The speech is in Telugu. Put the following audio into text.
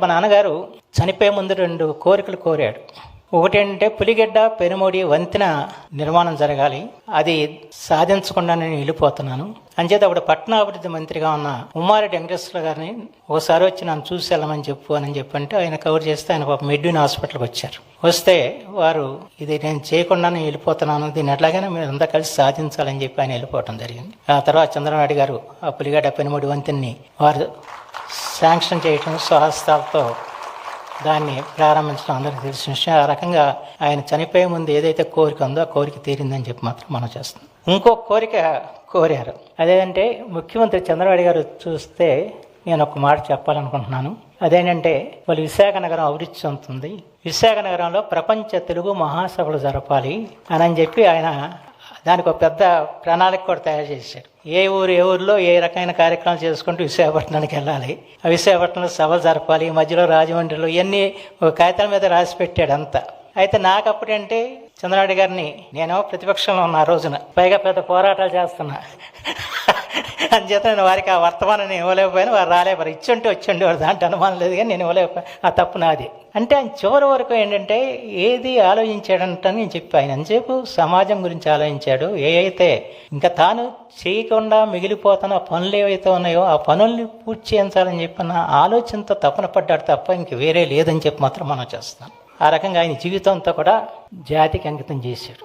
మా నాన్నగారు చనిపోయే ముందు 2 కోరికలు కోరాడు. ఒకటేంటంటే పులిగెడ్డ పెనుమూడి వంతెన నిర్మాణం జరగాలి, అది సాధించకుండా నేను వెళ్ళిపోతున్నాను అంచేత అప్పుడు పట్టణాభివృద్ధి మంత్రిగా ఉన్న ఉమ్మారెడ్డి వెంకటేశ్వర గారిని ఒకసారి వచ్చి నన్ను చూసి వెళ్ళమని చెప్పంటే ఆయన కవర్ చేస్తే ఆయన పాప మెడ్యూన్ హాస్పిటల్కి వచ్చారు. వస్తే వారు ఇది నేను చేయకుండా నేను వెళ్ళిపోతున్నాను, దీన్ని ఎట్లాగైనా మీరు అంతా కలిసి సాధించాలని చెప్పి ఆయన వెళ్ళిపోవటం జరిగింది. ఆ తర్వాత చంద్రబాబు గారు ఆ పులిగడ్డ పెనుమూడి వంతెన్ని వారు శాంక్షన్ చేయటం, స్వహస్తాలతో దాన్ని ప్రారంభించడం అందరికీ తెలిసిన విషయం. ఆ రకంగా ఆయన చనిపోయే ముందు ఏదైతే కోరిక ఉందో ఆ కోరిక తీరిందని చెప్పి మాత్రం మనం చేస్తాం. ఇంకో కోరిక కోరారు, అదేంటంటే ముఖ్యమంత్రి చంద్రబాబు గారు చూస్తే నేను ఒక మాట చెప్పాలనుకుంటున్నాను. అదేంటంటే వాళ్ళు విశాఖ నగరం అభివృద్ధి చెందుతుంది, విశాఖ నగరంలో ప్రపంచ తెలుగు మహాసభలు జరపాలి అని చెప్పి ఆయన దానికి ఒక పెద్ద ప్రణాళిక కూడా తయారు చేశారు. ఏ ఊరిలో ఏ రకమైన కార్యక్రమాలు చేసుకుంటూ విశాఖపట్నానికి వెళ్ళాలి, ఆ విశాఖపట్నంలో సభలు జరపాలి, మధ్యలో రాజమండ్రిలో ఇవన్నీ ఒక కాగితాల మీద రాసి పెట్టాడు అంతా. అయితే నాకు అప్పుడంటే చంద్రబాబు గారిని నేను ప్రతిపక్షంలో ఉన్న ఆ రోజున, పైగా పెద్ద పోరాటాలు చేస్తున్నా అంచేత నేను వారికి ఆ వర్తమానం నేను ఇవ్వలేకపోయినా, వారు రాలేపారు. వచ్చి వారు దాంట్లో అనుమానం లేదు, కానీ నేను ఇవ్వలేకపోయాను, ఆ తప్పు నాది. అంటే ఆయన చివరి వరకు ఏంటంటే ఏది ఆలోచించాడంటని నేను చెప్పి ఆయన అంతసేపు సమాజం గురించి ఆలోచించాడు. అయితే ఇంకా తాను చేయకుండా మిగిలిపోతున్న పనులు ఏవైతే ఉన్నాయో ఆ పనుల్ని పూర్తి చేయించాలని చెప్పిన ఆలోచనతో తపన పడ్డాడు తప్ప ఇంక వేరే లేదని చెప్పి మాత్రం మనం చేస్తాం. ఆ రకంగా ఆయన జీవితంతో కూడా జాతికి అంకితం చేశాడు.